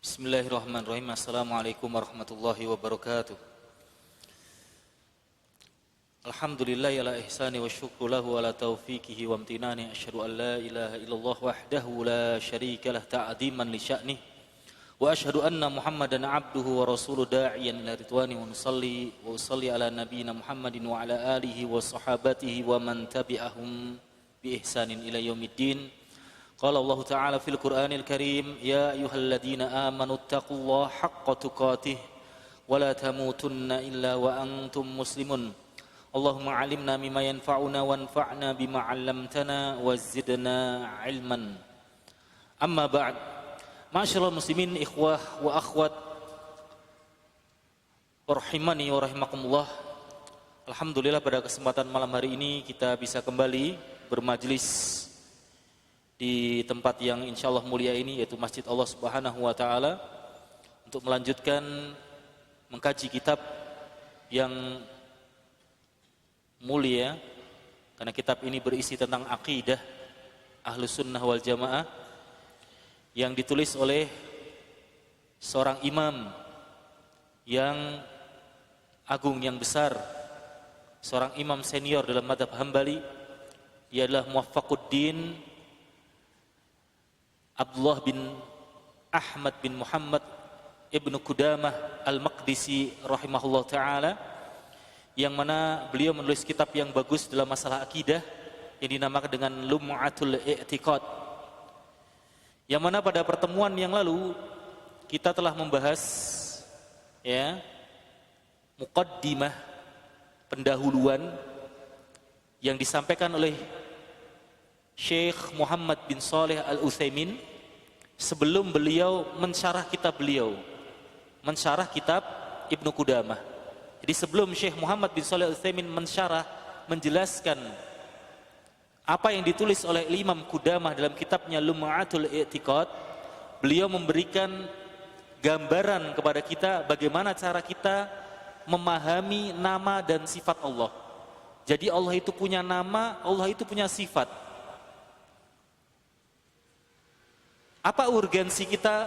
Bismillahirrahmanirrahim. Assalamualaikum warahmatullahi wabarakatuh. Alhamdulillah ala ihsani wa syukru lahu ala taufiqihi wa amtinani. Asyhadu an la ilaha illallah wahdahu la syarika lah ta'ziman li sya'nih. Wa asyhadu anna Muhammadan abduhu wa rasuluhu da'iyan ila ridwani wa usalli ala nabiyyina Muhammadin wa ala alihi wa sahabatihi wa man tabi'ahum bi ihsanin ila yaumiddin. Qala Allah Ta'ala fil Qur'anil Karim, ya ayyuhalladzina amanu taqullaha haqqa tuqatih wa la tamutunna illa wa antum muslimun. Allahumma 'allimna mimma yanfa'una wanfa'na bima 'allamtana wa zidna 'ilman. Amma ba'd. Ma'asyiral muslimin, ikhwah wa akhwat rahimani wa rahimakumullah. Alhamdulillah pada kesempatan malam hari ini kita bisa kembali bermajlis di tempat yang insyaallah mulia ini, yaitu Masjid Allah Subhanahu wa Ta'ala, untuk melanjutkan mengkaji kitab yang mulia, karena kitab ini berisi tentang akidah Ahlus Sunnah wal Jamaah yang ditulis oleh seorang imam yang agung, yang besar, seorang imam senior dalam mazhab Hambali. Dia adalah Muwaffaquddin Abdullah bin Ahmad bin Muhammad Ibnu Qudamah Al-Maqdisi rahimahullah ta'ala, yang mana beliau menulis kitab yang bagus dalam masalah akidah yang dinamakan dengan Lum'atul I'tiqad, yang mana pada pertemuan yang lalu kita telah membahas muqaddimah, pendahuluan yang disampaikan oleh Syekh Muhammad bin Shalih Al-Utsaimin sebelum beliau mensyarah kitab Ibnu Qudamah. Jadi sebelum Syekh Muhammad bin Shalih Al-Utsaimin mensyarah, menjelaskan apa yang ditulis oleh Imam Qudamah dalam kitabnya Lum'atul I'tiqad, beliau memberikan gambaran kepada kita bagaimana cara kita memahami nama dan sifat Allah. Jadi Allah itu punya nama, Allah itu punya sifat. Apa urgensi kita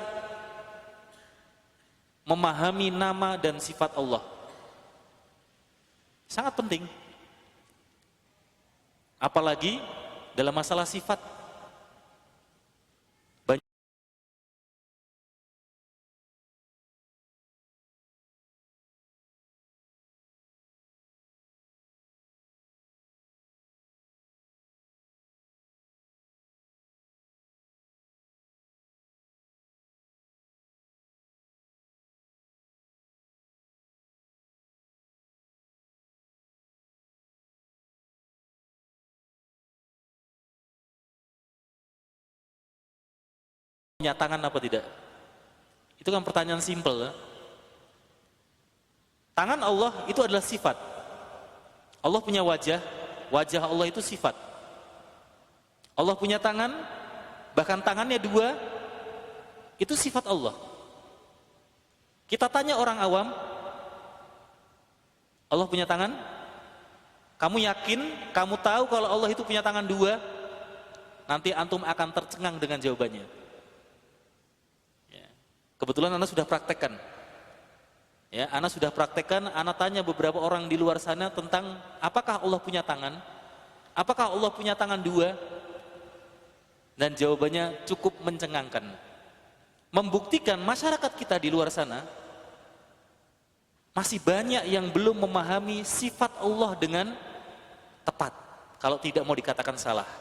memahami nama dan sifat Allah? Sangat penting. Apalagi dalam masalah sifat. Punya tangan apa tidak? Itu kan pertanyaan simpel ya? Tangan Allah itu adalah sifat. Allah punya wajah, wajah Allah itu sifat. Allah punya tangan, bahkan tangannya dua, itu sifat Allah. Kita tanya orang awam, Allah punya tangan? Kamu yakin, kamu tahu kalau Allah itu punya tangan dua? Nanti antum akan tercengang dengan jawabannya. Kebetulan Anda sudah praktekkan. Ya, Anda sudah praktekkan, Anda tanya beberapa orang di luar sana tentang apakah Allah punya tangan? Apakah Allah punya tangan dua? Dan jawabannya cukup mencengangkan. Membuktikan masyarakat kita di luar sana masih banyak yang belum memahami sifat Allah dengan tepat, kalau tidak mau dikatakan salah.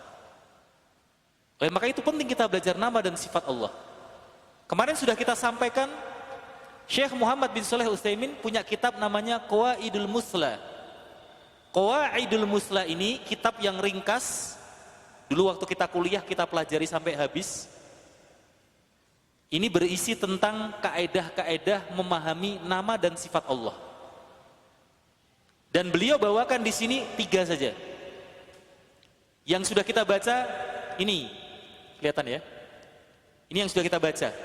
Oleh maka itu penting kita belajar nama dan sifat Allah. Kemarin sudah kita sampaikan, Syekh Muhammad bin Shalih Al-Utsaimin punya kitab namanya Qawaidul Musla. Qawaidul Musla ini kitab yang ringkas. Dulu waktu kita kuliah kita pelajari sampai habis. Ini berisi tentang kaedah-kaedah memahami nama dan sifat Allah. Dan beliau bawakan di sini 3 saja. Yang sudah kita baca ini, kelihatan ya? Ini yang sudah kita baca.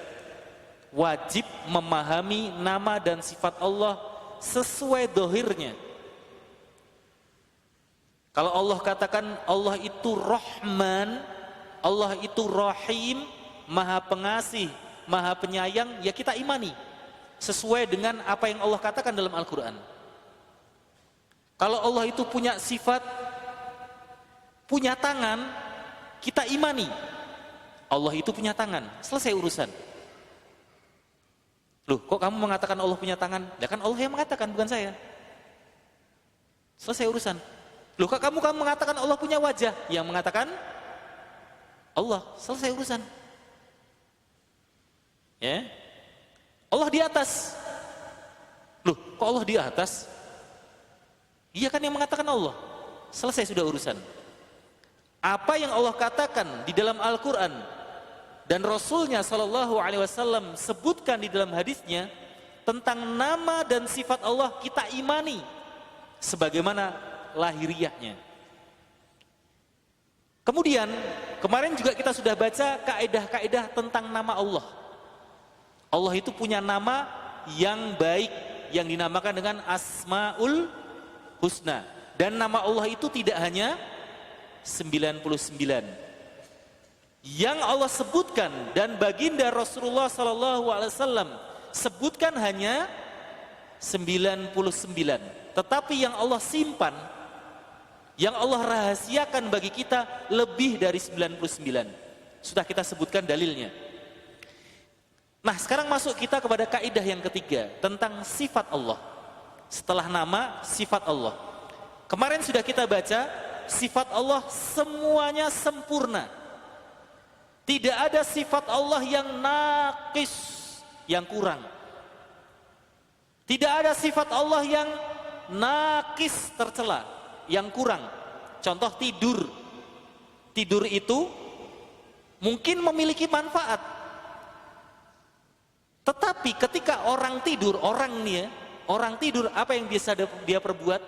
Wajib memahami nama dan sifat Allah sesuai dohirnya. Kalau Allah katakan Allah itu Rahman, Allah itu Rahim, Maha Pengasih, Maha Penyayang, ya kita imani sesuai dengan apa yang Allah katakan dalam Al-Quran. Kalau Allah itu punya sifat punya tangan, kita imani Allah itu punya tangan, selesai urusan. Loh, kok kamu mengatakan Allah punya tangan? Ya kan Allah yang mengatakan, bukan saya. Selesai urusan. Loh, kok kamu mengatakan Allah punya wajah? Yang mengatakan Allah, selesai urusan. Ya, Allah di atas. Loh, kok Allah di atas? Iya kan yang mengatakan Allah. Selesai sudah urusan. Apa yang Allah katakan di dalam Al-Quran dan Rasulnya Shallallahu Alaihi Wasallam sebutkan di dalam hadisnya tentang nama dan sifat Allah, kita imani sebagaimana lahiriahnya. Kemudian kemarin juga kita sudah baca kaidah-kaidah tentang nama Allah. Allah itu punya nama yang baik yang dinamakan dengan Asmaul Husna, dan nama Allah itu tidak hanya 99 yang Allah sebutkan dan baginda Rasulullah Sallallahu Alaihi Wasallam sebutkan hanya 99, tetapi yang Allah simpan, yang Allah rahasiakan bagi kita lebih dari 99. Sudah kita sebutkan dalilnya. Nah, sekarang masuk kita kepada kaidah yang ketiga tentang sifat Allah. Setelah nama, sifat Allah. Kemarin sudah kita baca, sifat Allah semuanya sempurna. Tidak ada sifat Allah yang naqis, yang kurang. Tidak ada sifat Allah yang naqis, tercela, yang kurang. Contoh tidur. Tidur itu mungkin memiliki manfaat. Tetapi ketika orang tidur, orang tidur, apa yang bisa dia perbuat?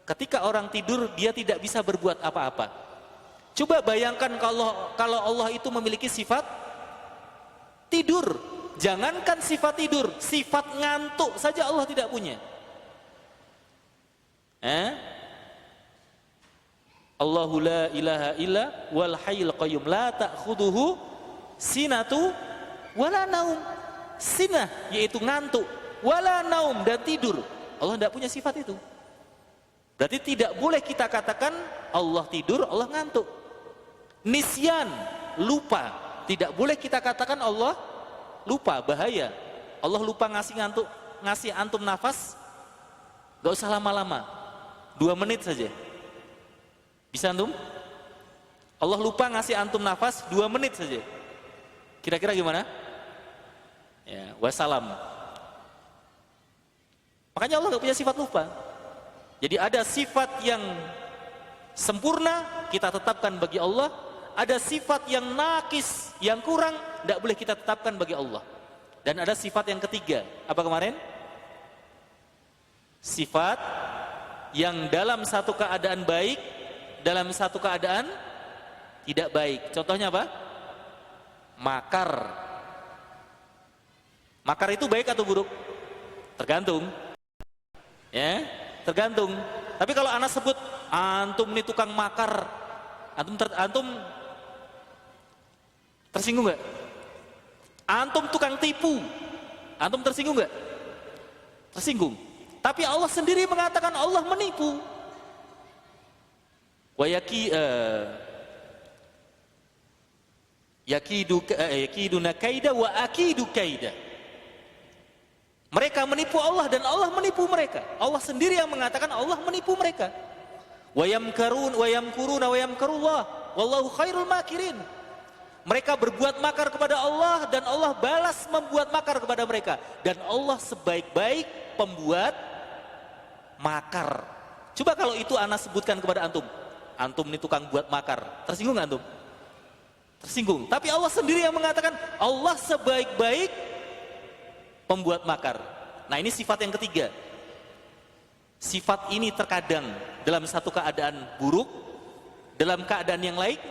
Ketika orang tidur, dia tidak bisa berbuat apa-apa. Coba bayangkan kalau Allah itu memiliki sifat tidur. Jangankan sifat tidur, sifat ngantuk saja Allah tidak punya. Allahu la ilaha illa wal hayyul qayyum la ta'khuduhu sinatu wala naum. Sinah yaitu ngantuk, wala naum dan tidur. Allah tidak punya sifat itu. Berarti tidak boleh kita katakan Allah tidur, Allah ngantuk. Nisyan, lupa, tidak boleh kita katakan Allah lupa, bahaya. Allah lupa ngasih antum nafas, gak usah lama-lama, 2 menit saja. Bisa antum? Allah lupa ngasih antum nafas 2 menit saja. Kira-kira gimana? Ya, wassalam. Makanya Allah gak punya sifat lupa. Jadi ada sifat yang sempurna kita tetapkan bagi Allah, ada sifat yang nakis, yang kurang, tidak boleh kita tetapkan bagi Allah. Dan ada sifat yang ketiga, apa kemarin? Sifat yang dalam satu keadaan baik, dalam satu keadaan tidak baik. Contohnya apa? Makar. Makar itu baik atau buruk? Tergantung. Ya, tergantung. Tapi kalau anak sebut antum ini tukang makar, antum tersinggung nggak? Antum tukang tipu, antum tersinggung nggak? Tersinggung. Tapi Allah sendiri mengatakan Allah menipu. Wa yakiduna kaida wa akidu kaida. Mereka menipu Allah dan Allah menipu mereka. Allah sendiri yang mengatakan Allah menipu mereka. Wa yamkuruna wa yamkurullah wallahu khairul makirin. Mereka berbuat makar kepada Allah dan Allah balas membuat makar kepada mereka, dan Allah sebaik-baik pembuat makar. Coba kalau itu ana sebutkan kepada antum, antum ini tukang buat makar, tersinggung nggak antum? Tersinggung. Tapi Allah sendiri yang mengatakan Allah sebaik-baik pembuat makar. Nah, ini sifat yang ketiga. Sifat ini terkadang dalam satu keadaan buruk, dalam keadaan yang lain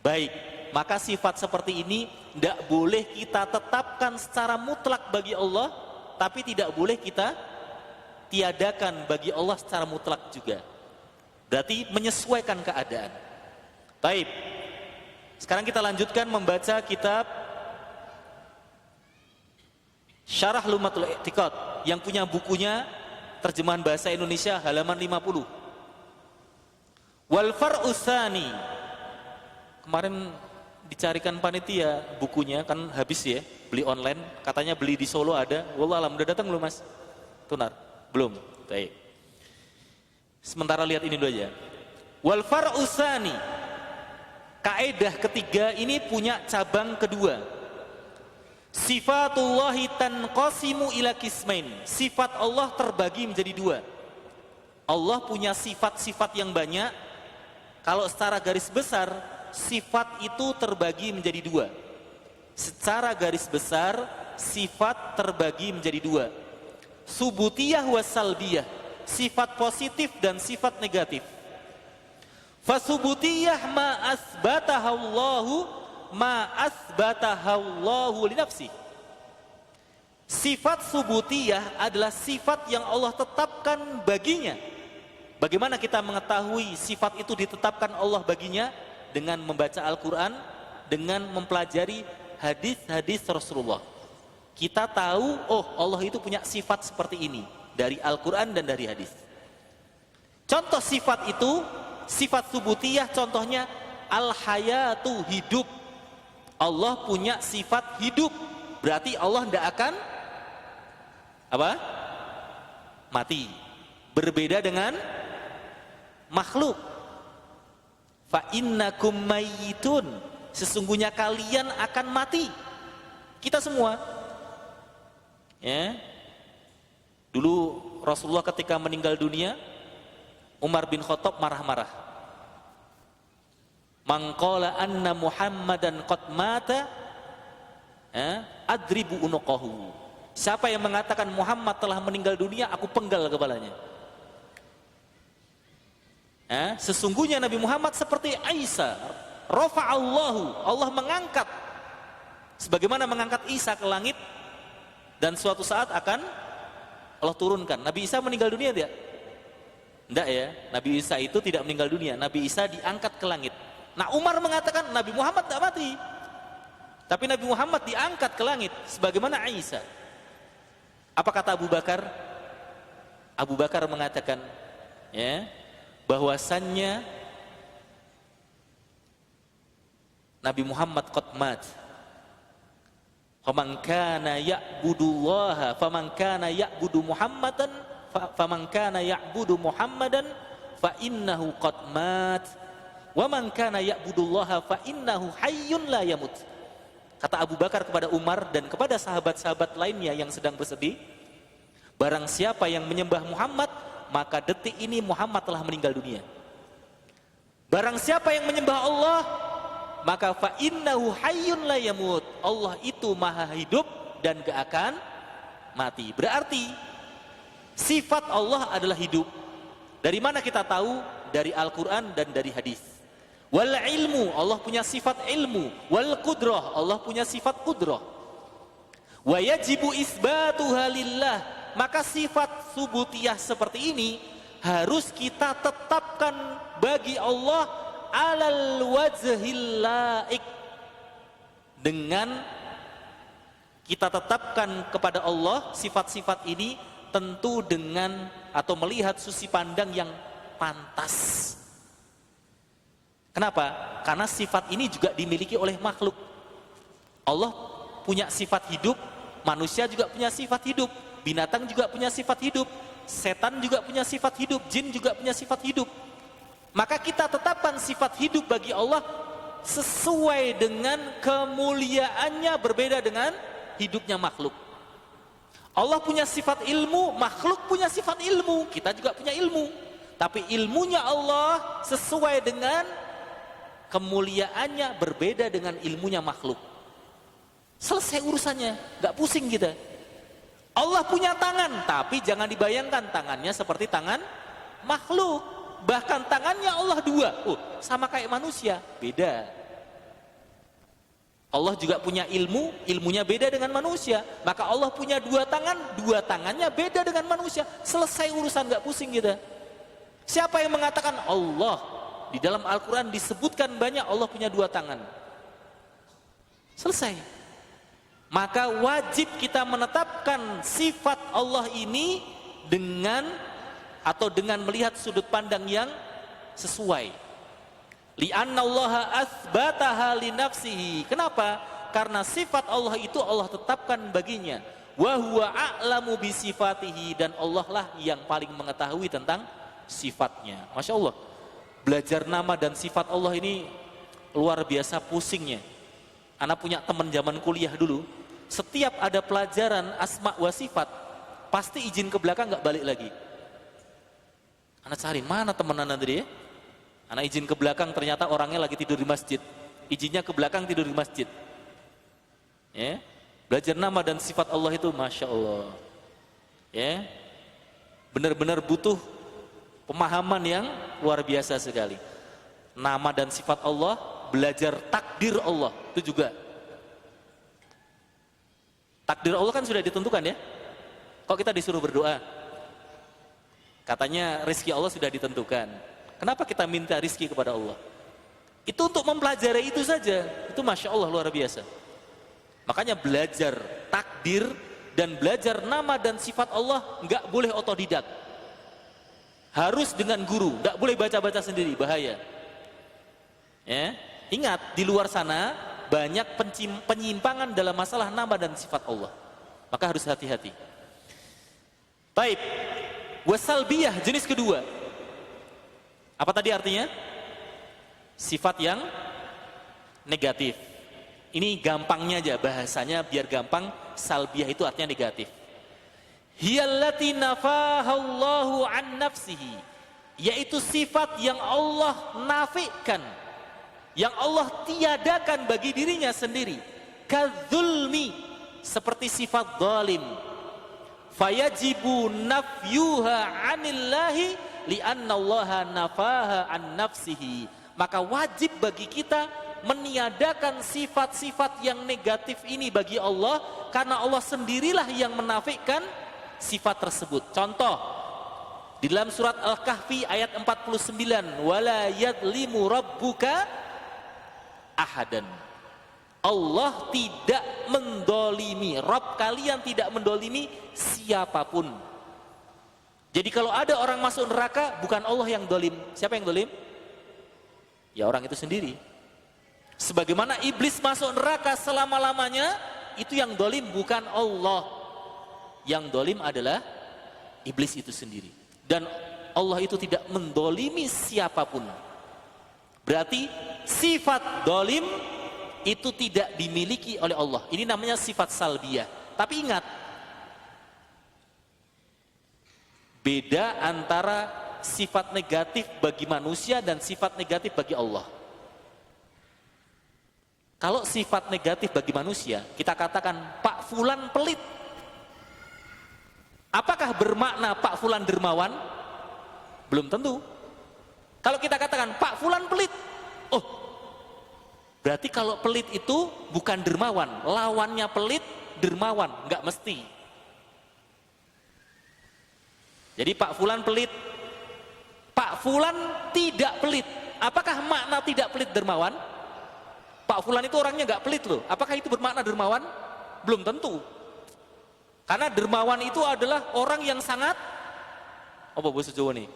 baik. Maka sifat seperti ini tidak boleh kita tetapkan secara mutlak bagi Allah, tapi tidak boleh kita tiadakan bagi Allah secara mutlak juga. Berarti menyesuaikan keadaan. Baik. Sekarang kita lanjutkan membaca kitab Syarah Lumatul I'tiqad yang punya bukunya terjemahan bahasa Indonesia halaman 50. Wal far'us tsani. Kemarin dicarikan panitia bukunya kan habis ya, beli online, katanya beli di Solo ada. Wallahualam, udah datang belum Mas? Tunar? Belum. Baik. Sementara lihat ini dulu aja. Wal far'us tsani. Kaidah ketiga ini punya cabang kedua. Sifatullahi tanqasimu ila qismain. Sifat Allah terbagi menjadi dua. Allah punya sifat-sifat yang banyak. Kalau secara garis besar, sifat itu terbagi menjadi dua. Secara garis besar, sifat terbagi menjadi dua. Subutiyah wa salbiyah. Sifat positif dan sifat negatif. Fasubutiyah ma asbatahallahu ma asbatahallahu li nafsi. Sifat subutiyah adalah sifat yang Allah tetapkan baginya. Bagaimana kita mengetahui sifat itu ditetapkan Allah baginya? Dengan membaca Al-Quran, dengan mempelajari hadis-hadis Rasulullah. Kita tahu, oh Allah itu punya sifat seperti ini dari Al-Quran dan dari hadis. Contoh sifat itu, sifat subutiyah contohnya al-hayatu, hidup. Allah punya sifat hidup, berarti Allah tidak akan apa? Mati. Berbeda dengan makhluk. Fa innakum mayyitun, sesungguhnya kalian akan mati. Kita semua. Ya. Dulu Rasulullah ketika meninggal dunia, Umar bin Khattab marah-marah. Man qala anna Muhammadan qad mata adribu unuqahu. Siapa yang mengatakan Muhammad telah meninggal dunia, aku penggal kepalanya. Sesungguhnya Nabi Muhammad seperti Isa, rafa'allahu, Allah mengangkat sebagaimana mengangkat Isa ke langit, dan suatu saat akan Allah turunkan. Nabi Isa meninggal dunia tidak? Tidak ya, Nabi Isa itu tidak meninggal dunia. Nabi Isa diangkat ke langit. Nah, Umar mengatakan Nabi Muhammad tidak mati, tapi Nabi Muhammad diangkat ke langit sebagaimana Isa. Apa kata Abu Bakar? Abu Bakar mengatakan, ya, bahwasannya Nabi Muhammad qad mat. Faman kana ya'budullaha faman kana ya'budu Muhammadan faman kana ya'budu Muhammadan fa innahu qad mat. Wa man kana ya'budullaha fa innahu hayyun la yamut. Kata Abu Bakar kepada Umar dan kepada sahabat-sahabat lainnya yang sedang bersedih, barang siapa yang menyembah Muhammad, maka detik ini Muhammad telah meninggal dunia. Barang siapa yang menyembah Allah, maka fa innahu hayyun la yamut. Allah itu maha hidup dan gak akan mati. Berarti sifat Allah adalah hidup. Dari mana kita tahu? Dari Al-Quran dan dari hadis. Wal ilmu, Allah punya sifat ilmu. Wal qudrah, Allah punya sifat qudrah. Wa yajibu isbatuha lillah. Maka sifat subutiyah seperti ini harus kita tetapkan bagi Allah alal wajhil laik. Dengan kita tetapkan kepada Allah sifat-sifat ini tentu dengan atau melihat sisi pandang yang pantas. Kenapa? Karena sifat ini juga dimiliki oleh makhluk. Allah punya sifat hidup, manusia juga punya sifat hidup, binatang juga punya sifat hidup, setan juga punya sifat hidup, jin juga punya sifat hidup. Maka kita tetapkan sifat hidup bagi Allah sesuai dengan kemuliaannya, berbeda dengan hidupnya makhluk. Allah punya sifat ilmu, makhluk punya sifat ilmu, kita juga punya ilmu. Tapi ilmunya Allah sesuai dengan kemuliaannya, berbeda dengan ilmunya makhluk. Selesai urusannya, gak pusing kita. Allah punya tangan, tapi jangan dibayangkan tangannya seperti tangan makhluk. Bahkan tangannya Allah dua, sama kayak manusia, beda. Allah juga punya ilmu, ilmunya beda dengan manusia. Maka Allah punya dua tangan, dua tangannya beda dengan manusia. Selesai urusan, gak pusing kita. Siapa yang mengatakan Allah? Di dalam Al-Quran disebutkan banyak Allah punya dua tangan. Selesai. Maka wajib kita menetapkan sifat Allah ini dengan melihat sudut pandang yang sesuai. Li'annallaha atsbataha li nafsihi. Kenapa? Karena sifat Allah itu Allah tetapkan baginya. Wa huwa a'lamu bi sifatihi, dan Allah lah yang paling mengetahui tentang sifatnya. Masya Allah, belajar nama dan sifat Allah ini luar biasa pusingnya. Anak punya teman zaman kuliah dulu, setiap ada pelajaran asma wa sifat pasti izin ke belakang, nggak balik lagi. Anak cari mana teman anak tadi ya? Anak izin ke belakang, ternyata orangnya lagi tidur di masjid. Izinnya ke belakang, tidur di masjid. Ya, belajar nama dan sifat Allah itu masya Allah. Ya, benar-benar butuh pemahaman yang luar biasa sekali. Nama dan sifat Allah, belajar takdir Allah itu juga. Takdir Allah kan sudah ditentukan ya. Kok kita disuruh berdoa? Katanya rezeki Allah sudah ditentukan. Kenapa kita minta rezeki kepada Allah? Itu untuk mempelajari itu saja. Itu masya Allah luar biasa. Makanya belajar takdir dan belajar nama dan sifat Allah nggak boleh otodidak. Harus dengan guru. Nggak boleh baca-baca sendiri, bahaya. Ya, ingat di luar sana banyak penyimpangan dalam masalah nama dan sifat Allah. Maka harus hati-hati. Baik, wasalbiyah jenis kedua. Apa tadi artinya? Sifat yang negatif. Ini gampangnya aja bahasanya biar gampang. Salbiyah itu artinya negatif. Hiyallati nafahallahu an nafsihi, yaitu sifat yang Allah nafikan, yang Allah tiadakan bagi dirinya sendiri. Kadzulmi, seperti sifat zalim. Fayajibu nafyuha anillahi li'annallaha nafaha an nafsihi. Maka wajib bagi kita meniadakan sifat-sifat yang negatif ini bagi Allah, karena Allah sendirilah yang menafikan sifat tersebut. Contoh di dalam surat Al-Kahfi ayat 49, wala yadlimu rabbuka ahadan. Allah tidak mendolimi, Rabb kalian tidak mendolimi siapapun. Jadi kalau ada orang masuk neraka, bukan Allah yang dolim. Siapa yang dolim? Ya orang itu sendiri. Sebagaimana iblis masuk neraka selama-lamanya, itu yang dolim bukan Allah. Yang dolim adalah iblis itu sendiri. Dan Allah itu tidak mendolimi siapapun. Berarti sifat dolim itu tidak dimiliki oleh Allah. Ini namanya sifat salbiyah. Tapi ingat, beda antara sifat negatif bagi manusia dan sifat negatif bagi Allah. Kalau sifat negatif bagi manusia, kita katakan Pak Fulan pelit. Apakah bermakna Pak Fulan dermawan? Belum tentu. Kalau kita katakan Pak Fulan pelit, oh, berarti kalau pelit itu bukan dermawan, lawannya pelit dermawan, nggak mesti. Jadi Pak Fulan pelit, Pak Fulan tidak pelit. Apakah makna tidak pelit dermawan? Pak Fulan itu orangnya nggak pelit loh. Apakah itu bermakna dermawan? Belum tentu. Karena dermawan itu adalah orang yang sangat, apa bahasa Jawa nih?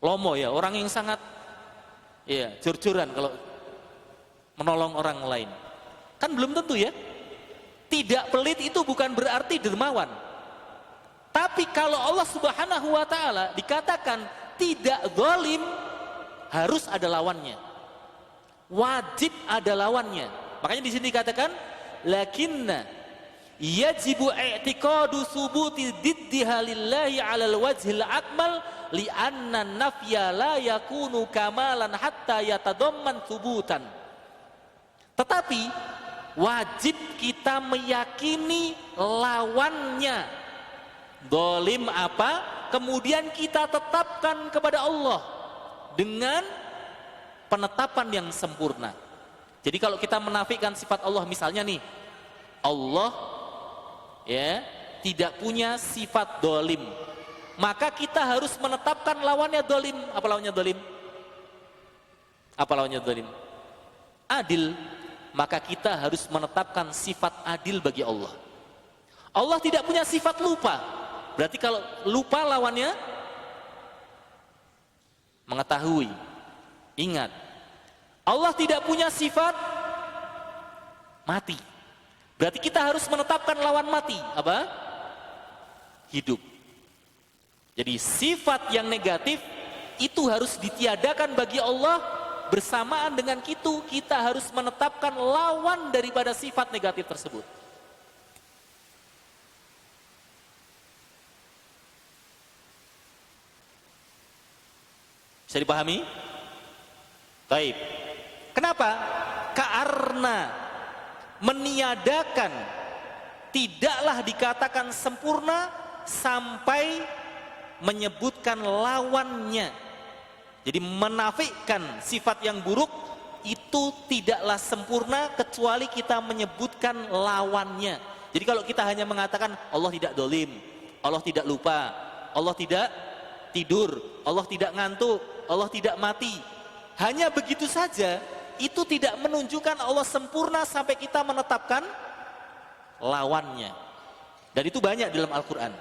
Lomo ya, orang yang sangat, ya jor-joran kalau menolong orang lain. Kan belum tentu ya. Tidak pelit itu bukan berarti dermawan. Tapi kalau Allah Subhanahu wa taala dikatakan tidak zalim, harus ada lawannya. Wajib ada lawannya. Makanya di sini dikatakan lakinna yajibu i'tiqadu subuti diddiha lillahi 'alal wajhil akmal li'anna nafya la yakunu kamalan hatta yatadamman subutan. Tetapi wajib kita meyakini lawannya. Dolim apa? Kemudian kita tetapkan kepada Allah dengan penetapan yang sempurna. Jadi kalau kita menafikan sifat Allah, misalnya nih, Allah ya tidak punya sifat dolim, maka kita harus menetapkan lawannya dolim. Apa lawannya dolim? Apa lawannya dolim? Adil. maka kita harus menetapkan sifat adil bagi Allah. Allah tidak punya sifat lupa. Berarti kalau lupa lawannya mengetahui, ingat. Allah tidak punya sifat mati. Berarti kita harus menetapkan lawan mati, apa? Hidup. Jadi sifat yang negatif itu harus ditiadakan bagi Allah, bersamaan dengan itu kita harus menetapkan lawan daripada sifat negatif tersebut. Bisa dipahami? Baik. Kenapa? Karena meniadakan tidaklah dikatakan sempurna sampai menyebutkan lawannya. Jadi menafikan sifat yang buruk itu tidaklah sempurna kecuali kita menyebutkan lawannya. Jadi kalau kita hanya mengatakan Allah tidak dolim, Allah tidak lupa, Allah tidak tidur, Allah tidak ngantuk, Allah tidak mati, hanya begitu saja, itu tidak menunjukkan Allah sempurna sampai kita menetapkan lawannya. Dan itu banyak di dalam Al-Quran,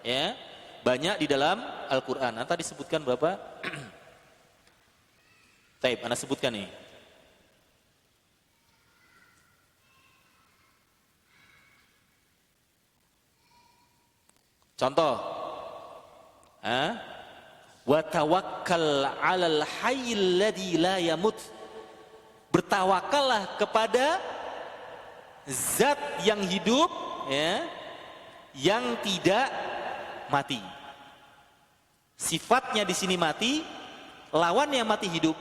ya, banyak di dalam Al-Quran. Nah, tadi disebutkan berapa? Taib, Anda sebutkan nih. Contoh, wa tawakkal 'alal hayyil ladzi la yamut. Bertawakallah kepada zat yang hidup, ya, yang tidak mati. Sifatnya di sini mati, lawannya mati hidup.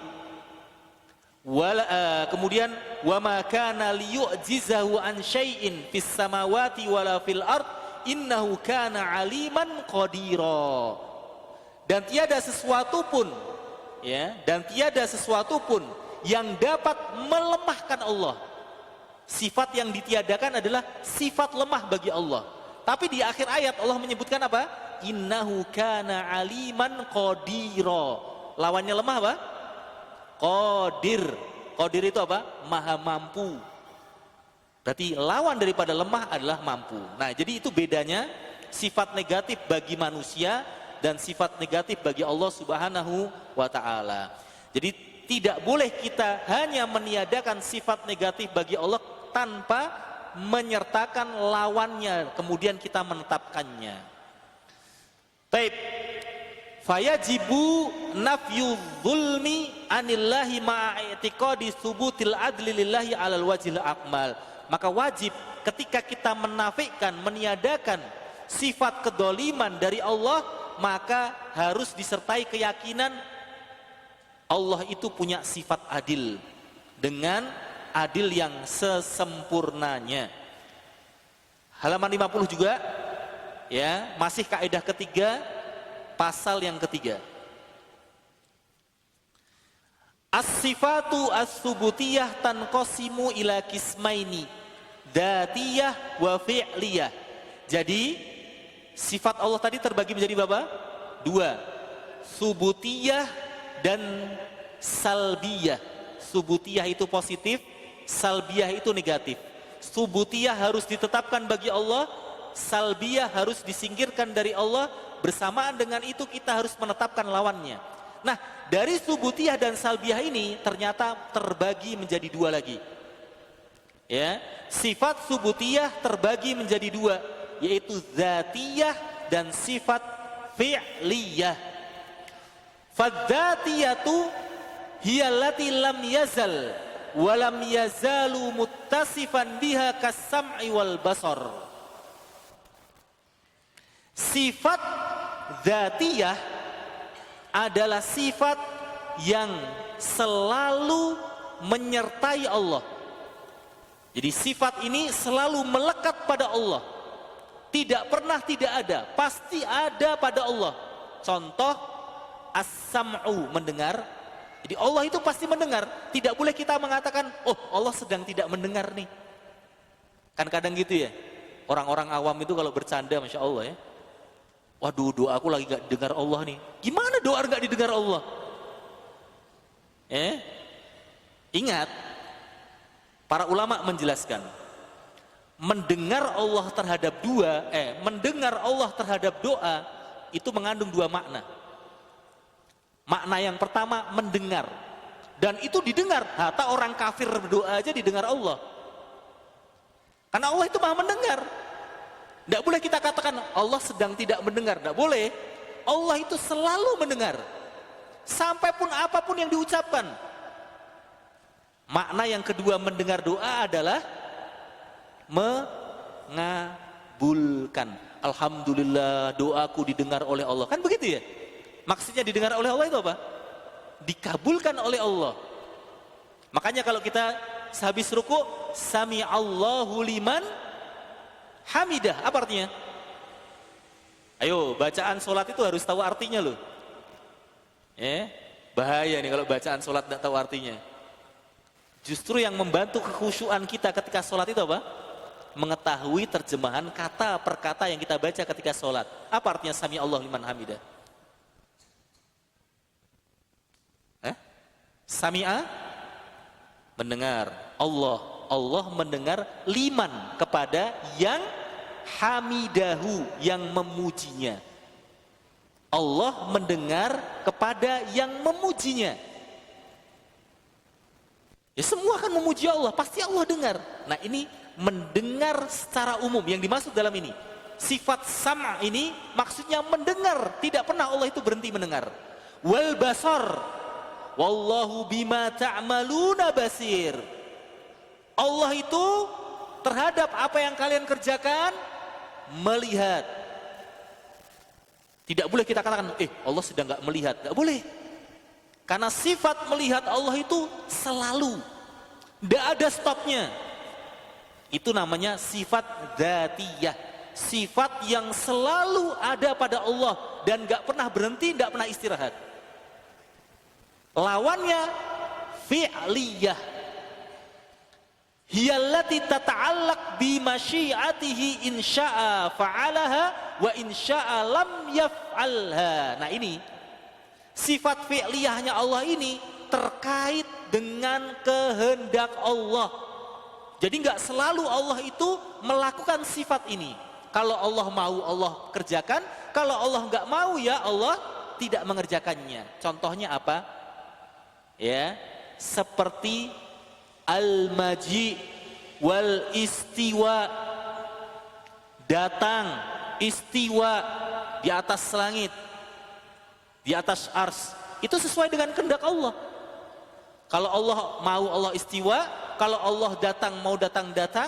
Kemudian wa ma kana liyu'jizahu an syai'in fis samawati wala fil ard innahu kana aliman qadira. Dan tiada sesuatu pun, ya, dan tiada sesuatu pun yang dapat melemahkan Allah. Sifat yang ditiadakan adalah sifat lemah bagi Allah. Tapi di akhir ayat Allah menyebutkan apa? Innahu kana aliman qadira. Lawannya lemah apa? Qadir. Qadir itu apa? Maha mampu. Berarti lawan daripada lemah adalah mampu. Nah, jadi itu bedanya sifat negatif bagi manusia dan sifat negatif bagi Allah Subhanahu wa taala. Jadi tidak boleh kita hanya meniadakan sifat negatif bagi Allah tanpa menyertakan lawannya, kemudian kita menetapkannya. Baik. Fayajibu nafyu zulmi anillahi ma'a-i'tiqadi subutil adli lillahi alal wajhil akmal. Maka wajib ketika kita menafikan, meniadakan sifat kedoliman dari Allah, maka harus disertai keyakinan Allah itu punya sifat adil dengan adil yang sesempurnanya. Halaman 50 juga, ya, masih kaidah ketiga, pasal yang ketiga. As-sifatu as-subutiyah tanqasimu ila kismaini, dzatiyah wa fi'liyah. Jadi sifat Allah tadi terbagi menjadi berapa? Dua. Subutiyah dan salbiyah. Subutiyah itu positif, salbiyah itu negatif. Subutiyah harus ditetapkan bagi Allah, salbiyah harus disingkirkan dari Allah. Bersamaan dengan itu kita harus menetapkan lawannya. Nah, dari subutiyah dan salbiyah ini ternyata terbagi menjadi dua lagi. Ya, sifat subutiyah terbagi menjadi dua, yaitu dzatiyah dan sifat fi'liyah. Fadzatiyatu hiyallati lam yazal wa lam yazalu muttasifan biha kas-sam'i wal basar. Sifat dzatiyah adalah sifat yang selalu menyertai Allah. Jadi sifat ini selalu melekat pada Allah. Tidak pernah tidak ada, pasti ada pada Allah. Contoh as-sam'u, mendengar. Jadi Allah itu pasti mendengar. Tidak boleh kita mengatakan, oh Allah sedang tidak mendengar nih. Kan kadang gitu ya. Orang-orang awam itu kalau bercanda, Masya Allah ya. Waduh, doa aku lagi gak dengar Allah nih. Gimana doa gak didengar Allah? Ingat, Para ulama menjelaskan, mendengar Allah terhadap doa itu mengandung dua makna. Makna yang pertama mendengar, dan itu didengar. Hatta orang kafir berdoa aja didengar Allah. Karena Allah itu Maha mendengar. Tidak boleh kita katakan Allah sedang tidak mendengar, tidak boleh. Allah itu selalu mendengar. Sampai pun apapun yang diucapkan. Makna yang kedua mendengar doa adalah mengabulkan. Alhamdulillah doaku didengar oleh Allah. Kan begitu ya? Maksudnya didengar oleh Allah itu apa? Dikabulkan oleh Allah. Makanya kalau kita sehabis ruku, sami Allahu liman hamidah. Apa artinya? Ayo, bacaan sholat itu harus tahu artinya loh. Bahaya nih kalau bacaan sholat tidak tahu artinya. Justru yang membantu kekhusyuan kita ketika sholat itu apa? Mengetahui terjemahan kata per kata yang kita baca ketika sholat. Apa artinya sami Allahu liman hamidah? Sami'a mendengar. Allah mendengar liman kepada yang hamidahu, yang memujinya. Allah mendengar kepada yang memujinya. Ya semua kan memuji Allah, pasti Allah dengar. Nah ini mendengar secara umum yang dimaksud dalam ini. Sifat sama ini maksudnya mendengar, tidak pernah Allah itu berhenti mendengar. Wal basar, wallahu bima ta'maluna basir. Allah itu terhadap apa yang kalian kerjakan melihat. Tidak boleh kita katakan, Allah sedang nggak melihat, nggak boleh. Karena sifat melihat Allah itu selalu, tidak ada stopnya. Itu namanya sifat dzatiyah, sifat yang selalu ada pada Allah dan nggak pernah berhenti, nggak pernah istirahat. Lawannya fi'liyah, hiyallati tata'allaq bi masyiatihi insya'a fa'alaha wa insya'a lam yaf'alha. Nah ini sifat fi'liyahnya Allah ini terkait dengan kehendak Allah. Jadi nggak selalu Allah itu melakukan sifat ini. Kalau Allah mau Allah kerjakan, kalau Allah nggak mau ya Allah tidak mengerjakannya. Contohnya apa? Ya, seperti al-maji wal istiwa, datang, istiwa, di atas langit, di atas ars. Itu sesuai dengan kehendak Allah. Kalau Allah mau Allah istiwa, kalau Allah datang mau datang.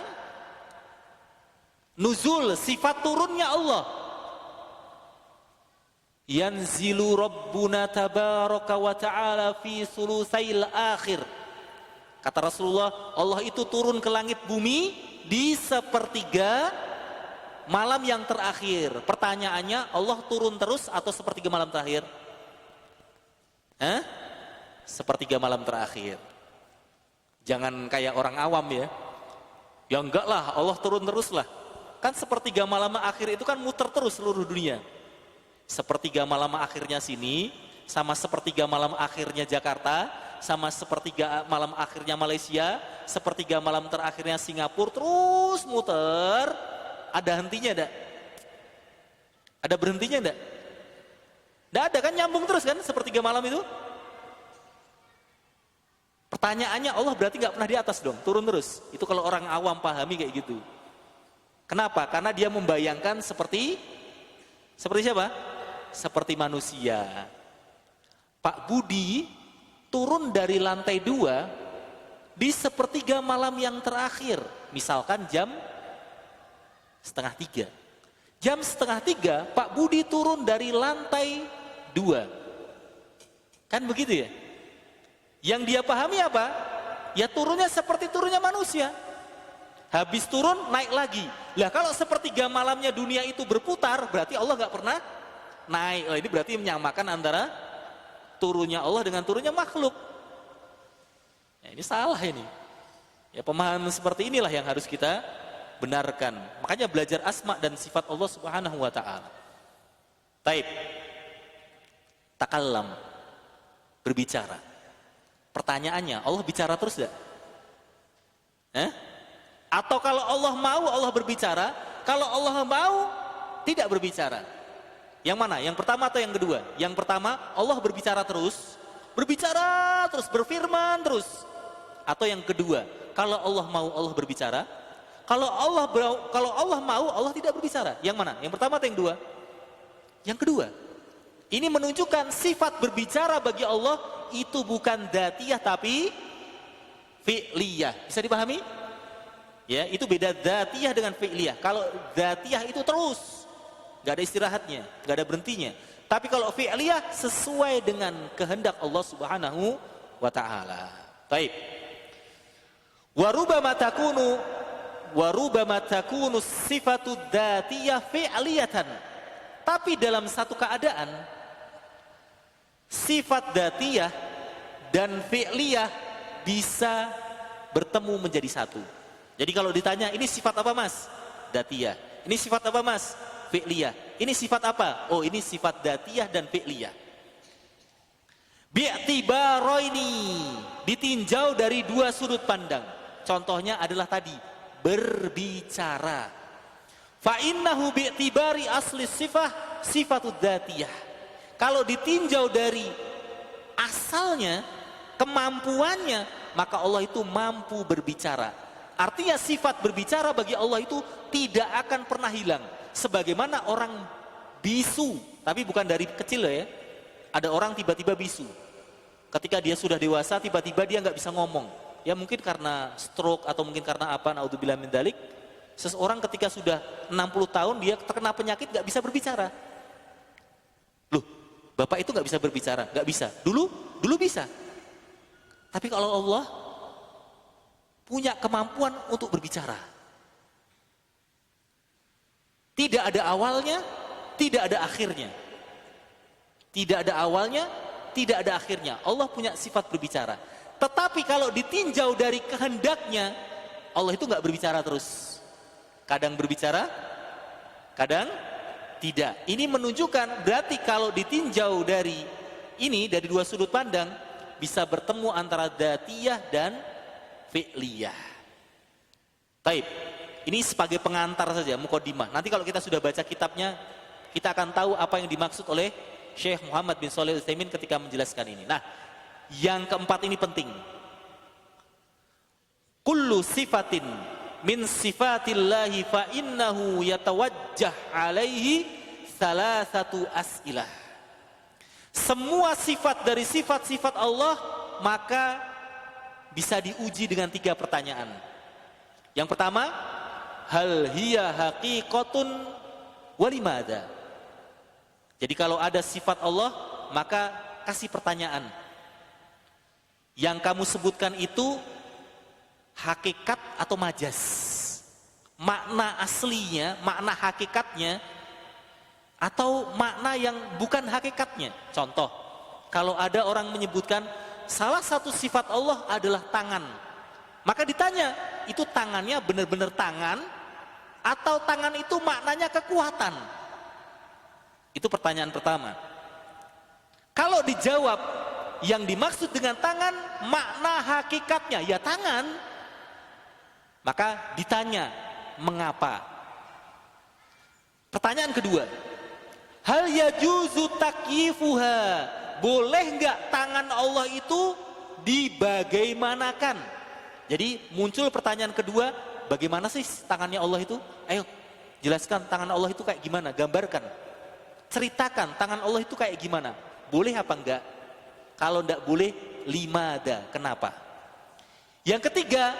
Nuzul, sifat turunnya Allah. Yanzilu Rabbuna tabaraka wa ta'ala fi sulusail akhir. Kata Rasulullah, Allah itu turun ke langit bumi di sepertiga malam yang terakhir. Pertanyaannya, Allah turun terus atau sepertiga malam terakhir? Sepertiga malam terakhir. Jangan kayak orang awam ya. Ya enggak lah, Allah turun terus lah. Kan sepertiga malam akhir itu kan muter terus seluruh dunia. Sepertiga malam akhirnya sini, sama sepertiga malam akhirnya Jakarta, sama sepertiga malam akhirnya Malaysia, sepertiga malam terakhirnya Singapura, terus muter. Ada hentinya enggak? Ada berhentinya enggak? Enggak ada kan, nyambung terus kan sepertiga malam itu? Pertanyaannya, Allah berarti nggak pernah di atas dong, turun terus. Itu kalau orang awam pahami kayak gitu. Kenapa? Karena dia membayangkan seperti siapa? Seperti manusia. Pak Budi turun dari lantai 2 di sepertiga malam yang terakhir. Misalkan jam 2:30. Jam 2:30 Pak Budi turun dari lantai 2. Kan begitu ya? Yang dia pahami apa? Ya turunnya seperti turunnya manusia. Habis turun naik lagi. Lah kalau sepertiga malamnya dunia itu berputar, berarti Allah nggak pernah naik. Ini berarti menyamakan antara turunnya Allah dengan turunnya makhluk. Ya, ini salah ini. Ya pemahaman seperti inilah yang harus kita benarkan. Makanya belajar asma dan sifat Allah Subhanahu wa taala. Taib. Takallam. Berbicara. Pertanyaannya, Allah bicara terus enggak? Eh? Atau kalau Allah mau Allah berbicara, kalau Allah mau tidak berbicara. Yang mana? Yang pertama atau yang kedua? Yang pertama, Allah berbicara terus, berfirman terus. Atau yang kedua, kalau Allah mau Allah berbicara, kalau Allah mau Allah tidak berbicara. Yang mana? Yang pertama atau yang kedua? Yang kedua. Ini menunjukkan sifat berbicara bagi Allah itu bukan dzatiyah tapi fi'liyah. Bisa dipahami? Ya, itu beda dzatiyah dengan fi'liyah. Kalau dzatiyah itu terus, nggak ada istirahatnya, nggak ada berhentinya. Tapi kalau fi'liyah sesuai dengan kehendak Allah Subhanahu wa taala. Baik. Warubama takunu sifatu dzatiyah fi'liyatan. Tapi dalam satu keadaan sifat dzatiyah dan fi'liyah bisa bertemu menjadi satu. Jadi kalau ditanya, ini sifat apa mas? Dzatiyah. Ini sifat apa mas? Fi'liyah. Ini sifat apa? Oh, ini sifat dzatiyah dan fi'liyah. Bi'tibaraini, ditinjau dari dua sudut pandang. Contohnya adalah tadi, berbicara. Fa innahu bi'tibari asli sifatud dzatiyah. Kalau ditinjau dari asalnya, kemampuannya, maka Allah itu mampu berbicara. Artinya sifat berbicara bagi Allah itu tidak akan pernah hilang. Sebagaimana orang bisu, tapi bukan dari kecil ya. Ada orang tiba-tiba bisu. Ketika dia sudah dewasa, tiba-tiba dia nggak bisa ngomong. Ya mungkin karena stroke atau mungkin karena apa, naudzubillah min dzalik. Seseorang ketika sudah 60 tahun dia terkena penyakit nggak bisa berbicara. Loh, Bapak itu nggak bisa berbicara? Nggak bisa. Dulu bisa. Tapi kalau Allah punya kemampuan untuk berbicara. Tidak ada awalnya, tidak ada akhirnya. Tidak ada awalnya, tidak ada akhirnya. Allah punya sifat berbicara. Tetapi kalau ditinjau dari kehendaknya, Allah itu nggak berbicara terus. Kadang berbicara, kadang tidak. Ini menunjukkan berarti kalau ditinjau dari dua sudut pandang, bisa bertemu antara dzatiyah dan fi'liyah. Taib. Ini sebagai pengantar saja, mukadimah. Nanti kalau kita sudah baca kitabnya, kita akan tahu apa yang dimaksud oleh Syekh Muhammad bin Shalih Al-Utsaimin ketika menjelaskan ini. Nah, yang keempat ini penting. Kullu sifatin min sifatillahi fa innahu yatawajjah alaihi salasatu as'ilah. Semua sifat dari sifat-sifat Allah maka bisa diuji dengan 3 pertanyaan. Yang pertama, hal hiya haqiqatun walimada. Jadi kalau ada sifat Allah, maka kasih pertanyaan. Yang kamu sebutkan itu hakikat atau majas? Makna aslinya, makna hakikatnya, atau makna yang bukan hakikatnya? Contoh, kalau ada orang menyebutkan salah satu sifat Allah adalah tangan, maka ditanya, itu tangannya benar-benar tangan atau tangan itu maknanya kekuatan? Itu pertanyaan pertama. Kalau dijawab yang dimaksud dengan tangan makna hakikatnya ya tangan, maka ditanya mengapa. Pertanyaan kedua, hal yajuzu takyifuha, boleh nggak tangan Allah itu dibagaimanakan? Jadi muncul pertanyaan kedua, bagaimana sih tangannya Allah itu? Ayo jelaskan tangan Allah itu kayak gimana, gambarkan, ceritakan tangan Allah itu kayak gimana, boleh apa enggak? Kalau enggak boleh, limada, kenapa? Yang ketiga,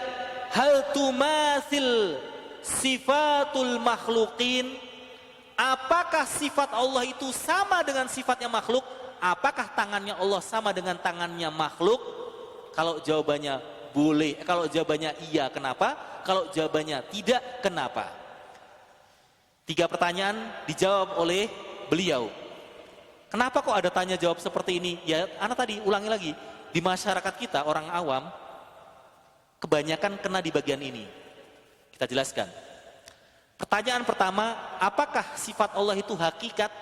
hal tumasil sifatul makhluqin, apakah sifat Allah itu sama dengan sifatnya makhluk? Apakah tangannya Allah sama dengan tangannya makhluk? Kalau jawabannya boleh, kalau jawabannya iya, kenapa? Kalau jawabannya tidak, kenapa? 3 pertanyaan dijawab oleh beliau. Kenapa kok ada tanya jawab seperti ini? Ya, anak tadi ulangi lagi. Di masyarakat kita, orang awam, kebanyakan kena di bagian ini. Kita jelaskan. Pertanyaan pertama, apakah sifat Allah itu hakikat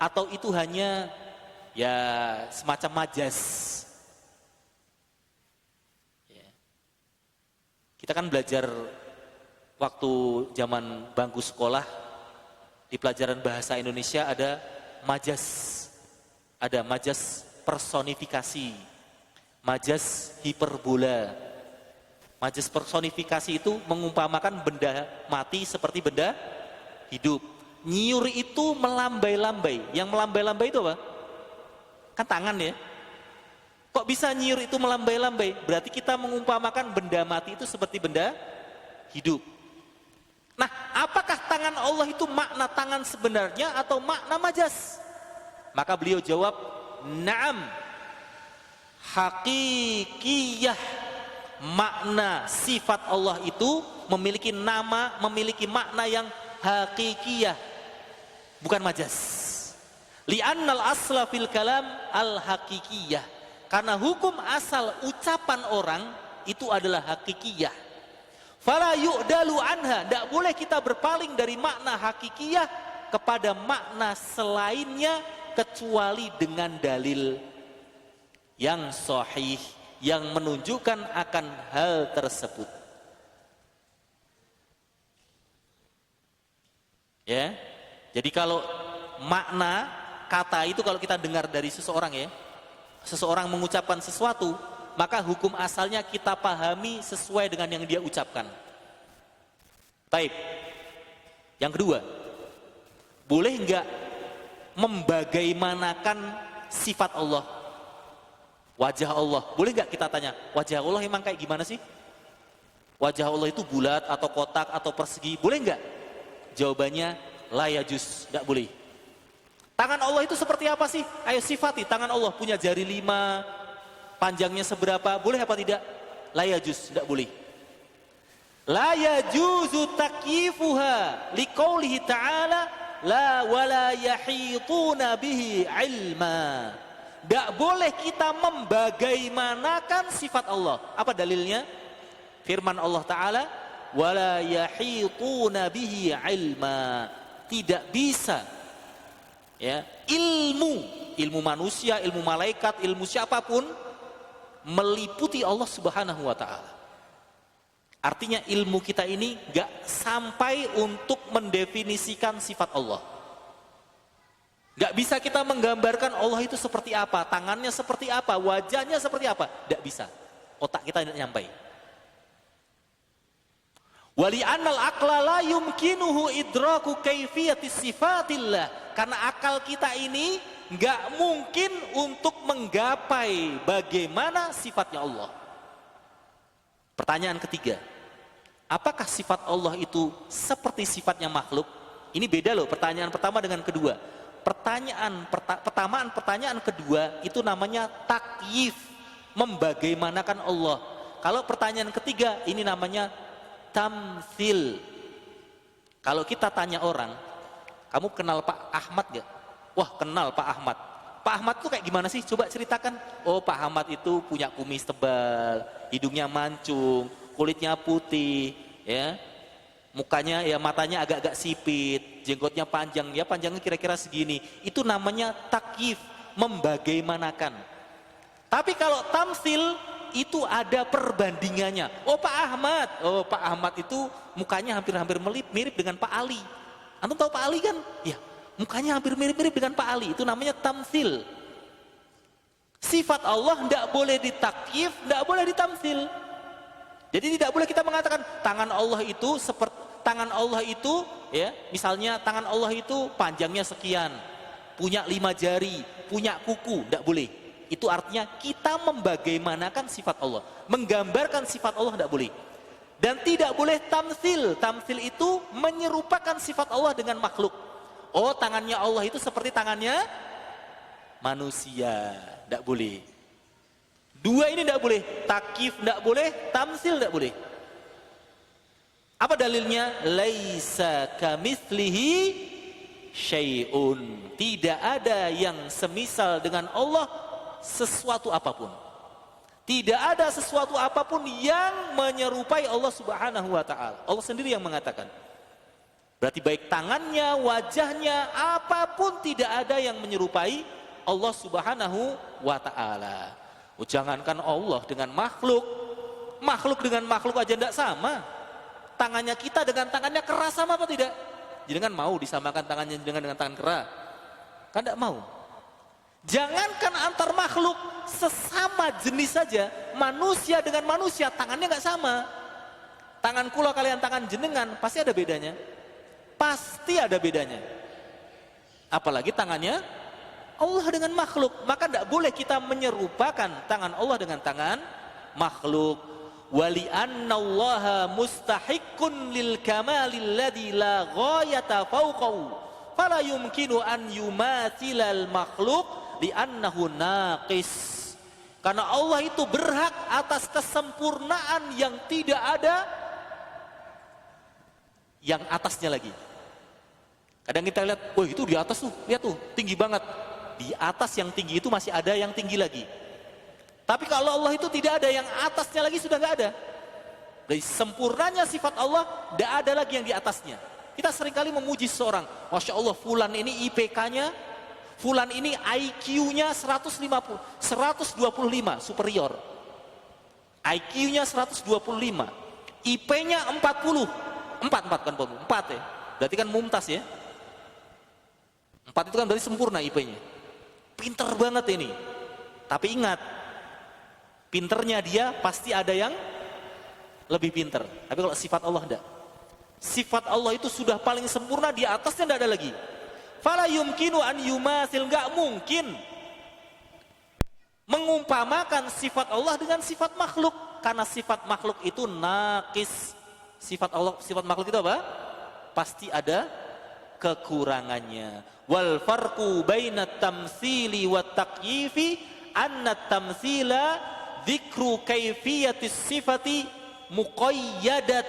atau itu hanya ya semacam majas? Ya. Kita kan belajar waktu zaman bangku sekolah, di pelajaran bahasa Indonesia ada majas personifikasi, majas hiperbola. Majas personifikasi itu mengumpamakan benda mati seperti benda hidup. Nyiur itu melambai-lambai. Yang melambai-lambai itu apa? Kan tangan ya. Kok bisa nyiur itu melambai-lambai? Berarti kita mengumpamakan benda mati itu seperti benda hidup. Nah, apakah tangan Allah itu makna tangan sebenarnya atau makna majas? Maka beliau jawab, na'am, hakikiyah. Makna sifat Allah itu memiliki nama, memiliki makna yang hakikiyah, bukan majas. Li'annal asla fil kalam al-hakikiyah. Karena hukum asal ucapan orang itu adalah hakikiyah. Fala yu'dalu anha, tidak boleh kita berpaling dari makna hakikiyah kepada makna selainnya kecuali dengan dalil yang sahih yang menunjukkan akan hal tersebut. Ya. Jadi kalau makna kata itu kalau kita dengar dari seseorang ya, seseorang mengucapkan sesuatu, maka hukum asalnya kita pahami sesuai dengan yang dia ucapkan. Baik. Yang kedua, boleh enggak membagaimanakan sifat Allah? Wajah Allah, boleh nggak kita tanya, wajah Allah emang kayak gimana sih? Wajah Allah itu bulat atau kotak atau persegi, boleh nggak? Jawabannya, la yajuz, nggak boleh. Tangan Allah itu seperti apa sih? Ayo sifati tangan Allah, punya jari 5, panjangnya seberapa, boleh apa tidak? La yajuz, nggak boleh. La yajuzu takyifuha liqaulihi ta'ala la wala yahituna bihi ilma. Tidak boleh kita membagaimanakan sifat Allah. Apa dalilnya? Firman Allah Ta'ala, wala yahituna bihi ilma. Tidak bisa ya, ilmu manusia, ilmu malaikat, ilmu siapapun meliputi Allah Subhanahu wa Ta'ala. Artinya ilmu kita ini gak sampai untuk mendefinisikan sifat Allah. Gak bisa kita menggambarkan Allah itu seperti apa, tangannya seperti apa, wajahnya seperti apa. Gak bisa, otak kita tidak nyampai. Wali annal aqla la yumkinuhu idraku kaifiyati sifatillah. Karena akal kita ini gak mungkin untuk menggapai bagaimana sifatnya Allah. Pertanyaan ketiga, apakah sifat Allah itu seperti sifatnya makhluk? Ini beda loh pertanyaan pertama dengan kedua. Pertanyaan kedua itu namanya takyif, membagaimanakan Allah. Kalau pertanyaan ketiga ini namanya tamtsil. Kalau kita tanya orang, kamu kenal Pak Ahmad gak? Wah, kenal Pak Ahmad. Pak Ahmad tuh kayak gimana sih? Coba ceritakan. Oh, Pak Ahmad itu punya kumis tebal, hidungnya mancung, kulitnya putih, ya. Mukanya ya, matanya agak-agak sipit, jenggotnya panjang, ya panjangnya kira-kira segini. Itu namanya takyif, membagaimanakan. Tapi kalau tamsil itu ada perbandingannya. Oh Pak Ahmad itu mukanya hampir-hampir mirip dengan Pak Ali. Antum tahu Pak Ali kan? Ya, mukanya hampir mirip-mirip dengan Pak Ali. Itu namanya tamsil. Sifat Allah tidak boleh ditakyif, tidak boleh ditamsil. Jadi tidak boleh kita mengatakan tangan Allah itu seperti tangan Allah itu ya, misalnya tangan Allah itu panjangnya sekian, punya 5 jari, punya kuku, tidak boleh. Itu artinya kita membagaimanakan sifat Allah, menggambarkan sifat Allah tidak boleh. Dan tidak boleh tamsil. Tamsil itu menyerupakan sifat Allah dengan makhluk. Oh, tangannya Allah itu seperti tangannya manusia, tidak boleh. Dua ini tidak boleh, takyif tidak boleh, tamsil tidak boleh. Apa dalilnya? Laisa kamitslihi syai'un. Tidak ada yang semisal dengan Allah sesuatu apapun. Tidak ada sesuatu apapun yang menyerupai Allah Subhanahu wa Ta'ala. Allah sendiri yang mengatakan. Berarti baik tangannya, wajahnya, apapun tidak ada yang menyerupai Allah Subhanahu wa Ta'ala. Jangankan Allah dengan makhluk. Makhluk dengan makhluk aja tidak sama. Tangannya kita dengan tangannya kera sama apa tidak? Jenengan mau disamakan tangannya dengan tangan kera? Kan tidak mau. Jangankan antar makhluk, sesama jenis saja, manusia dengan manusia tangannya nggak sama. Tangan kula kalian tangan jenengan pasti ada bedanya. Pasti ada bedanya. Apalagi tangannya Allah dengan makhluk. Maka tidak boleh kita menyerupakan tangan Allah dengan tangan makhluk. Wali annallaha mustahiqqun lil kamalil ladzi la ghayata fawqahu fala yumkinu an yumathilal makhluk li'annahu naqis. Karena Allah itu berhak atas kesempurnaan yang tidak ada yang atasnya lagi. Kadang kita lihat, wah itu di atas tuh, lihat tuh, tinggi banget. Di atas yang tinggi itu masih ada yang tinggi lagi. Tapi kalau Allah itu tidak ada yang atasnya lagi, sudah nggak ada. Dari sempurnanya sifat Allah, tidak ada lagi yang di atasnya. Kita seringkali memuji seorang, Masya Allah, fulan ini IPK-nya, fulan ini IQ-nya 125 superior. IQ-nya 125, IP-nya 40, 4 ya. Berarti kan mumtaz ya. 4 itu kan berarti sempurna IP-nya. Pinter banget ini. Tapi ingat, pinternya dia pasti ada yang lebih pinter. Tapi kalau sifat Allah enggak. Sifat Allah itu sudah paling sempurna, di atasnya enggak ada lagi. Fala yumkinu an yumathil, enggak mungkin mengumpamakan sifat Allah dengan sifat makhluk, karena sifat makhluk itu naqis. Sifat Allah, sifat makhluk itu apa? Pasti ada kekurangannya. Wal farqu bainat tamtsili wat taqyifi anna tamtsila dzikru kaifiyatis sifati muqayyadah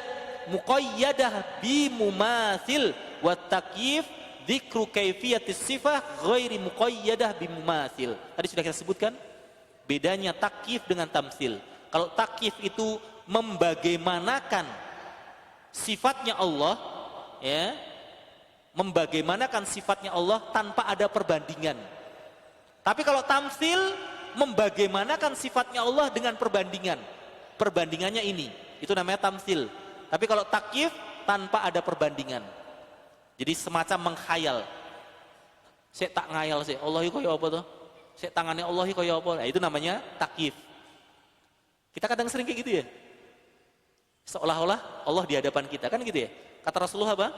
bi mumatsil wat taqyif dzikru kaifiyatis sifah ghairi muqayyadah bi mumatsil. Tadi sudah kita sebutkan bedanya takyif dengan tamtsil. Kalau takyif itu membagaimanakan sifatnya Allah, ya, membagaimanakan sifatnya Allah tanpa ada perbandingan. Tapi kalau tamtsil membagaimanakan sifatnya Allah dengan perbandingan. Perbandingannya ini, itu namanya tamtsil. Tapi kalau takyif tanpa ada perbandingan. Jadi semacam menghayal. Saya tak ngayal sih, Allah itu kayak apa tuh? Saya tangannya Allah itu kayak apa? Nah, itu namanya takyif. Kita kadang sering kayak gitu ya. Seolah-olah Allah di hadapan kita, kan gitu ya. Kata Rasulullah apa?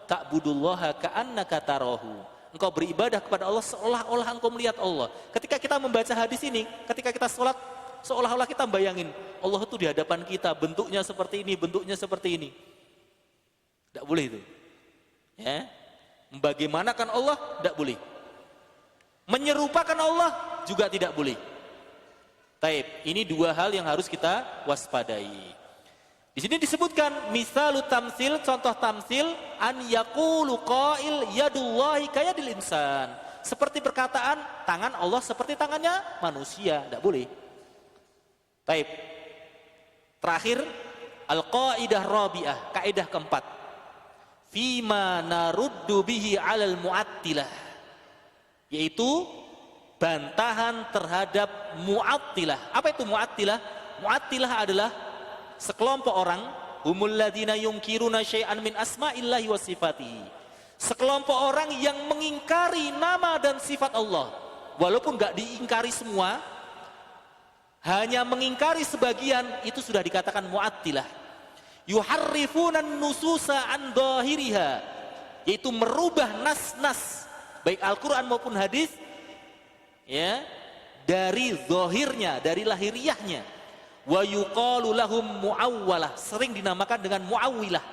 Ta'budullaha ka'annaka tarahu. Engkau beribadah kepada Allah seolah-olah engkau melihat Allah. Ketika kita membaca hadis ini, ketika kita sholat, seolah-olah kita bayangin Allah itu di hadapan kita, bentuknya seperti ini, bentuknya seperti ini. Tidak boleh itu. Ya, membagaimanakan Allah tidak boleh. Menyerupakan Allah juga tidak boleh. Taib, ini dua hal yang harus kita waspadai. Di sini disebutkan misalu tamsil, contoh tamsil, an yaqulu qail yadullahi kayadil insan. Seperti perkataan tangan Allah seperti tangannya manusia, tidak boleh. Taib. Terakhir, al-qaidah rabi'ah, kaidah keempat. Fima naruddu bihi 'alal mu'attilah. Yaitu bantahan terhadap mu'attilah. Apa itu mu'attilah? Mu'attilah adalah sekelompok orang, humul ladzina yunkiruna syai'an min asma'illahi wa sifatihi. Sekelompok orang yang mengingkari nama dan sifat Allah. Walaupun enggak diingkari semua, hanya mengingkari sebagian, itu sudah dikatakan mu'attilah. Yuharrifunan nususa an dhahiriha, yaitu merubah nas-nas baik Al-Quran maupun hadis, ya, dari zahirnya, dari lahiriahnya. Wa yuqalu lahum muawwalah, sering dinamakan dengan muawwilah.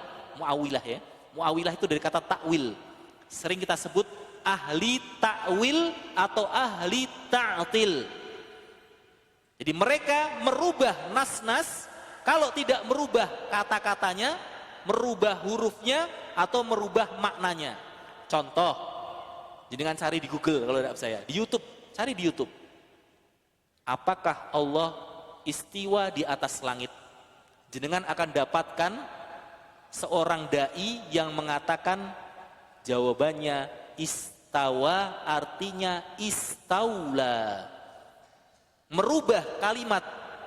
Muawwilah ya. Muawwilah itu dari kata takwil. Sering kita sebut ahli takwil atau ahli ta'til. Jadi mereka merubah nas-nas, kalau tidak merubah kata-katanya, merubah hurufnya atau merubah maknanya. Contoh, jangan cari di Google kalau tidak percaya, di YouTube, cari di YouTube. Apakah Allah istiwa di atas langit? Jenengan akan dapatkan seorang dai yang mengatakan jawabannya istawa, artinya istaula. Merubah kalimat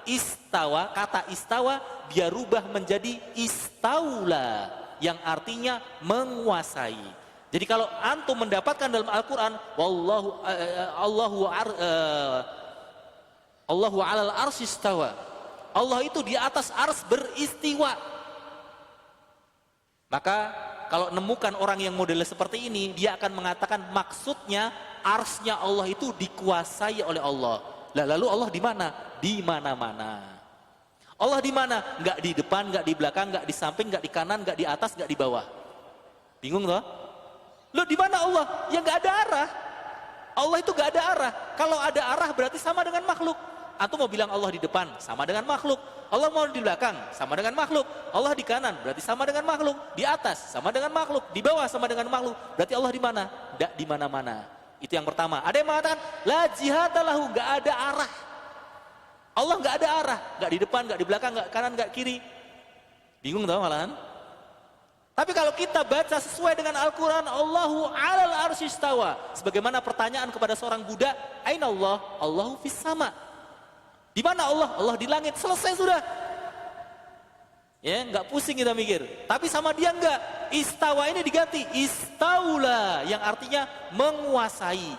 Istawa, kata istawa dia rubah menjadi istaula yang artinya menguasai. Jadi kalau antum mendapatkan dalam Al-Qur'an Allahu 'alal arsy istawa. Allah itu di atas ars beristiwa. Maka kalau nemukan orang yang modelnya seperti ini, dia akan mengatakan maksudnya arsnya Allah itu dikuasai oleh Allah. Lah lalu Allah di mana? Di mana-mana. Allah di mana? Enggak di depan, enggak di belakang, enggak di samping, enggak di kanan, enggak di atas, enggak di bawah. Bingung toh? Loh di mana Allah? Ya enggak ada arah. Allah itu enggak ada arah. Kalau ada arah berarti sama dengan makhluk. Antum mau bilang Allah di depan, sama dengan makhluk. Allah mau di belakang, sama dengan makhluk. Allah di kanan, berarti sama dengan makhluk. Di atas, sama dengan makhluk. Di bawah, sama dengan makhluk. Berarti Allah di mana? Tidak di mana-mana. Itu yang pertama. Ada yang mengatakan, la jihadalahu, nggak ada arah. Allah nggak ada arah, nggak di depan, nggak di belakang, nggak kanan, nggak kiri. Bingung tau malahan? Tapi kalau kita baca sesuai dengan Al-Quran, Allahu 'alal arsy istawa. Sebagaimana pertanyaan kepada seorang Buddha, aina Allah? Allahu fis sama. Di mana Allah? Allah di langit. Selesai sudah. Ya, nggak pusing kita mikir. Tapi sama dia enggak. Istawa ini diganti istaula yang artinya menguasai.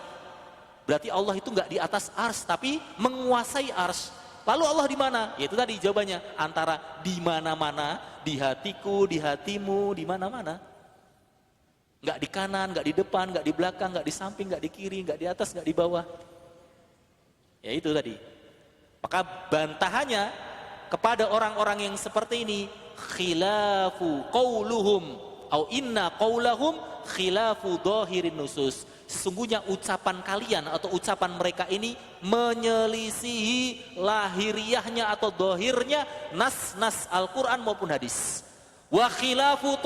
Berarti Allah itu enggak di atas ars tapi menguasai ars. Lalu Allah di mana? Yaitu tadi jawabannya antara di mana-mana, di hatiku, di hatimu, di mana-mana. Enggak di kanan, enggak di depan, enggak di belakang, enggak di samping, enggak di kiri, enggak di atas, enggak di bawah. Ya itu tadi. Maka bantahannya kepada orang-orang yang seperti ini, khilafu qauluhum au inna qaulahum khilafu dhahirin nusus. Sesungguhnya ucapan kalian atau ucapan mereka ini menyelisihi lahiriahnya atau dohirnya nas-nas Al-Quran maupun hadis. Wa khilafu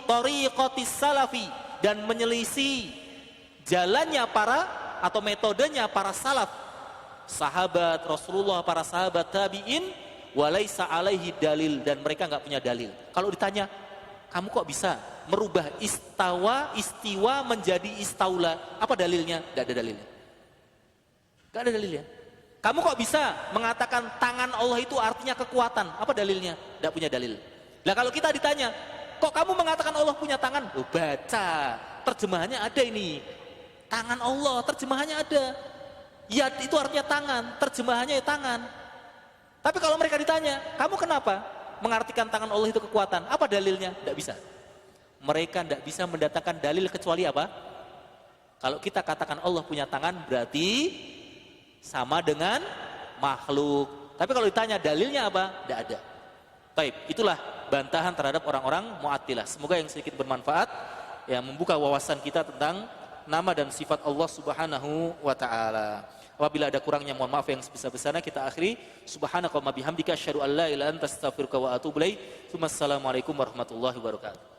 tariqatis salafi, dan menyelisih jalannya para atau metodenya para salaf, sahabat Rasulullah, para sahabat tabi'in, walaisa alaihi dalil, dan mereka nggak punya dalil. Kalau ditanya, kamu kok bisa merubah istiwa menjadi istaula? Apa dalilnya? Tidak ada dalilnya. Tidak ada dalilnya. Kamu kok bisa mengatakan tangan Allah itu artinya kekuatan? Apa dalilnya? Tidak punya dalil. Nah kalau kita ditanya, kok kamu mengatakan Allah punya tangan? Oh, baca, terjemahannya ada ini. Tangan Allah, terjemahannya ada. Yad itu artinya tangan, terjemahannya ya tangan. Tapi kalau mereka ditanya, kamu kenapa mengartikan tangan Allah itu kekuatan? Apa dalilnya? Tidak bisa. Mereka tidak bisa mendatangkan dalil kecuali apa? Kalau kita katakan Allah punya tangan berarti sama dengan makhluk. Tapi kalau ditanya dalilnya apa? Tidak ada. Baik, itulah bantahan terhadap orang-orang Mu'attilah. Semoga yang sedikit bermanfaat, ya, membuka wawasan kita tentang nama dan sifat Allah Subhanahu wa taala. Apabila ada kurangnya mohon maaf yang sebesar-besarnya. Kita akhiri subhanaka wa bihamdika asyhadu an la ilaha illa anta astaghfiruka wa atubu ilaik. Wassalamualaikum warahmatullahi wabarakatuh.